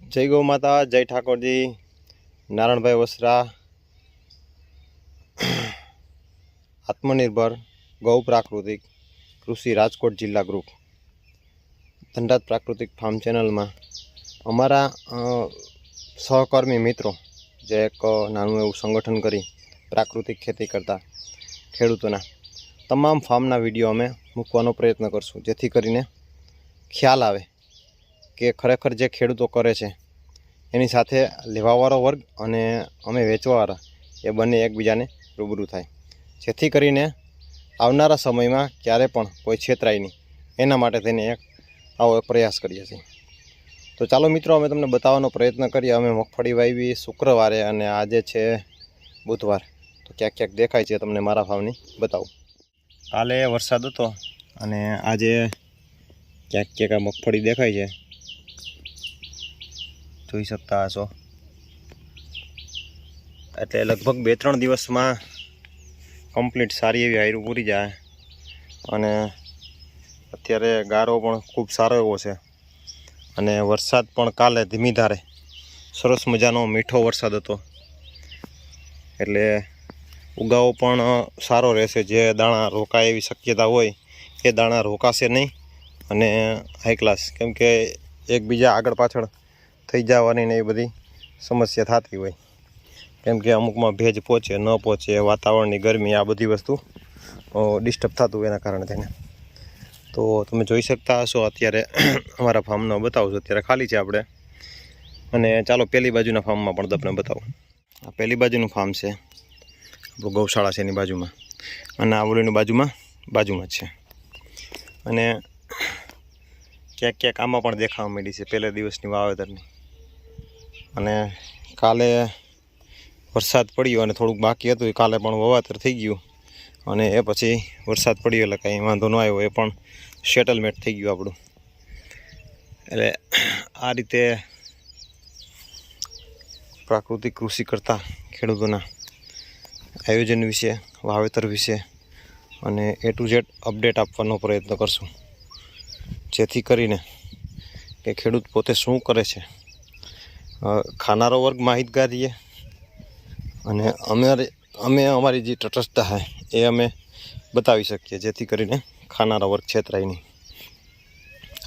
जय गौ माता, जय ठाकुर जी। नारायण भाई वसरा, आत्मनिर्भर गौ प्राकृतिक कृषि राजकोट जिला ग्रुप धनराज प्राकृतिक फार्म चेनल में अमरा सहकर्मी मित्रों जे एक नानुं एवं संगठन करी प्राकृतिक खेती करता खेडूतोना तमाम फार्मना विडियो अमे मूकवानो प्रयत्न करशुं, जेथी करीने ख्याल आवे के खरेखर जे खेडूतो करे छे एनी साथे लेवावाळो वर्ग अने अमे वेचवावाळा ए बंने एकबीजाने रूबरू थाय, जेथी करीने आवनारा समयमां क्यारे पण कोई छेतराय नहीं, एना माटे थईने एक आवो प्रयास करीए छीए। तो चालो मित्रों, अमे तमने बताववानो प्रयत्न करीए। अमे मगफળી वावी शुक्रवारे अने आजे छे बुधवार, तो क्यांक क्यांक देखाय छे तमने मारा भावनी बतावुं। काले वरसाद हतो अने आजे क्यांक क्यांक आ मगफળી देखाय छे, જોઈ શકતા હશો। એટલે લગભગ 2-3 દિવસમાં કમ્પ્લીટ સારી એવી હાયરું પૂરી જાય અને અત્યારે ગારો પણ ખૂબ સારો એવો છે અને વરસાદ પણ કાલે ધીમી ધારે સરસ મજાનો મીઠો વરસાદ હતો, એટલે ઉગાવો પણ સારો રહેશે। જે દાણા રોકાય એવી શક્યતા હોય એ દાણા રોકાશે નહીં અને હાઈ ક્લાસ, કેમ કે એકબીજા આગળ પાછળ થઈ જવાની ને એ બધી સમસ્યા થતી હોય, કેમ કે અમુકમાં ભેજ પહોંચે ન પહોંચે, વાતાવરણની ગરમી, આ બધી વસ્તુ ડિસ્ટર્બ થતું હોય એના કારણે થઈને। તો તમે જોઈ શકતા હશો અત્યારે અમારા ફાર્મનો બતાવું છું, અત્યારે ખાલી છે આપણે। અને ચાલો પહેલી બાજુના ફાર્મમાં પણ તમને બતાવું। આ પહેલી બાજુનું ફાર્મ છે, આપણું ગૌશાળા છે એની બાજુમાં, અને આ ઓલીની બાજુમાં જ છે। અને ક્યાંક ક્યાંક આમાં પણ દેખાવા માંડી છે પહેલા દિવસની વાવેતરની। અને કાલે વરસાદ પડ્યો અને થોડુંક બાકી હતું, કાલે પણ વાવેતર થઈ ગયું અને એ પછી વરસાદ પડ્યો એટલે કાંઈ વાંધો ન આવ્યો, એ પણ સેટલમેન્ટ થઈ ગયું આપણું। એટલે આ રીતે પ્રાકૃતિક કૃષિ કરતા ખેડૂતોના આયોજન વિશે, વાવેતર વિશે અને A to Z અપડેટ આપવાનો પ્રયત્ન કરશું, જેથી કરીને કે ખેડૂત પોતે શું કરે છે, ખાનારો વર્ગ માહિતગાર રહીએ અને અમે અમારી જે તટસ્થતા છે એ અમે બતાવી શકીએ, જેથી કરીને ખાનારા વર્ગ છેતરાય નહીં।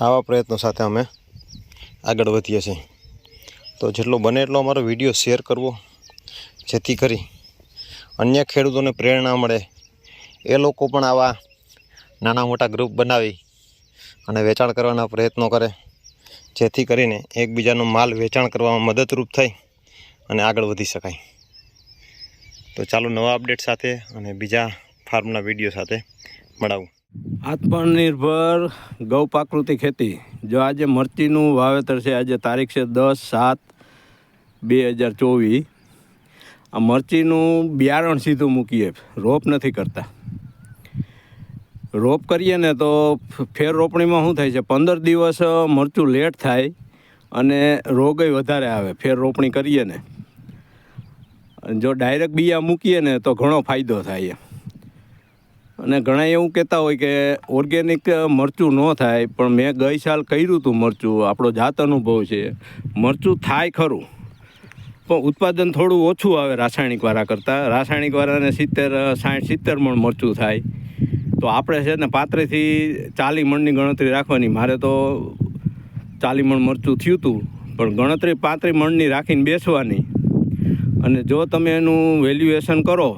આવા પ્રયત્નો સાથે અમે આગળ વધીએ છીએ। તો જેટલો બને એટલો અમારો વિડીયો શેર કરવો, જેથી કરી અન્ય ખેડૂતોને પ્રેરણા મળે, એ લોકો પણ આવા નાના મોટા ગ્રુપ બનાવી અને વેચાણ કરવાના પ્રયત્નો કરે, જેથી કરીને એકબીજાનો માલ વેચાણ કરવામાં મદદરૂપ થઈ અને આગળ વધી શકાય। તો ચાલો નવા અપડેટ સાથે અને બીજા ફાર્મના વિડીયો સાથે મળાવું। આત્મનિર્ભર ગૌ પ્રાકૃતિક ખેતી। જો આજે મરચીનું વાવેતર છે, આજે તારીખ છે 10/7/2024। આ મરચીનું બિયારણ સીધું મૂકીએ, રોપ નથી કરતા। રોપ કરીએ ને તો ફેર રોપણીમાં શું થાય છે, 15 દિવસ મરચું લેટ થાય અને રોગય વધારે આવે ફેર રોપણી કરીએ ને। જો ડાયરેક્ટ બિયા મૂકીએ ને તો ઘણો ફાયદો થાય। અને ઘણા એવું કહેતા હોય કે ઓર્ગેનિક મરચું ન થાય, પણ મેં ગઈ સાલ કર્યું હતું મરચું, આપણો જાત અનુભવ છે, મરચું થાય ખરું પણ ઉત્પાદન થોડું ઓછું આવે રાસાયણિકવાળા કરતાં। રાસાયણિકવાળાને 60-70 મણ મરચું થાય, તો આપણે છે ને 35થી 40 મણની ગણતરી રાખવાની। મારે તો 40 મણ મરચું થયું હતું, પણ ગણતરી 35 મણની રાખીને બેસવાની। અને જો તમે એનું વેલ્યુએશન કરો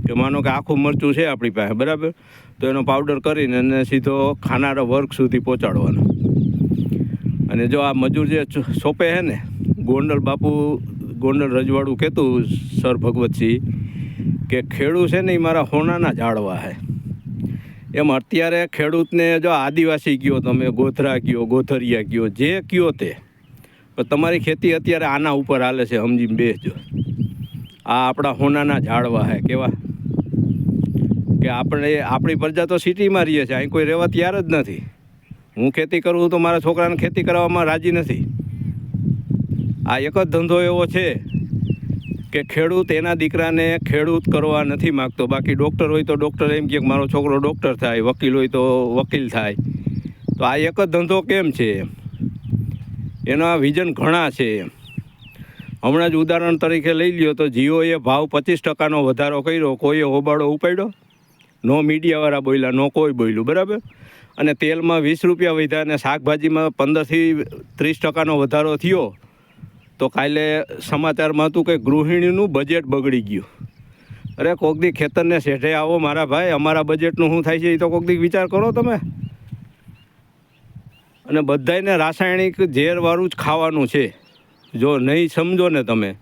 કે માનો કે આખું મરચું છે આપણી પાસે, બરાબર, તો એનો પાવડર કરીને એને સીધો ખાનારા વર્ગ સુધી પહોંચાડવાનો। અને જો આ મજૂર જે સોંપે છે ને, ગોંડલ રજવાડું કહેતું સર ભગવતસિંહ કે ખેડૂત છે ને એ મારા હોનાના ઝાડવા છે। એમ અત્યારે ખેડૂતને જો આદિવાસી કયો, તમે ગોધરા કયો, ગોધરિયા કયો, જે કયો તે, પણ તમારી ખેતી અત્યારે આના ઉપર હાલે છે, સમજીને બેસજો। આ આપણા હોનાના ઝાડવા છે, કેવા કે આપણી પ્રજા તો સિટીમાં રહીએ છીએ, અહીં કોઈ રહેવા તૈયાર જ નથી। હું ખેતી કરું તો મારા છોકરાને ખેતી કરવામાં રાજી નથી। આ એક જ ધંધો એવો છે કે ખેડૂત એના દીકરાને ખેડૂત કરવા નથી માગતો। બાકી ડૉક્ટર હોય તો ડૉક્ટર એમ કહે કે મારો છોકરો ડૉક્ટર થાય, વકીલ હોય તો વકીલ થાય। તો આ એક જ ધંધો કેમ છે એના વિઝન ઘણા છે એમ. હમણાં જ ઉદાહરણ તરીકે લઈ લ્યો તો જીઓએ ભાવ 25% વધારો કર્યો, કોઈએ હોબાળો ઉપાડ્યો? નો મીડિયાવાળા બોલ્યા, નો કોઈ બોલ્યું, બરાબર. અને તેલમાં 20 રૂપિયા વધ્યા અને શાકભાજીમાં 15થી 30% વધારો થયો. તો કાલે સમાચારમાં હતું કે ગૃહિણીનું બજેટ બગડી ગયું. અરે કોક દી ખેતરને શેઠે આવો મારા ભાઈ, અમારા બજેટનું શું થાય છે એ તો કોક દી વિચાર કરો તમે. અને બધાને રાસાયણિક ઝેરવાળું જ ખાવાનું છે. જો નહીં સમજો ને તમે.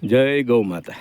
જય ગૌ માતા.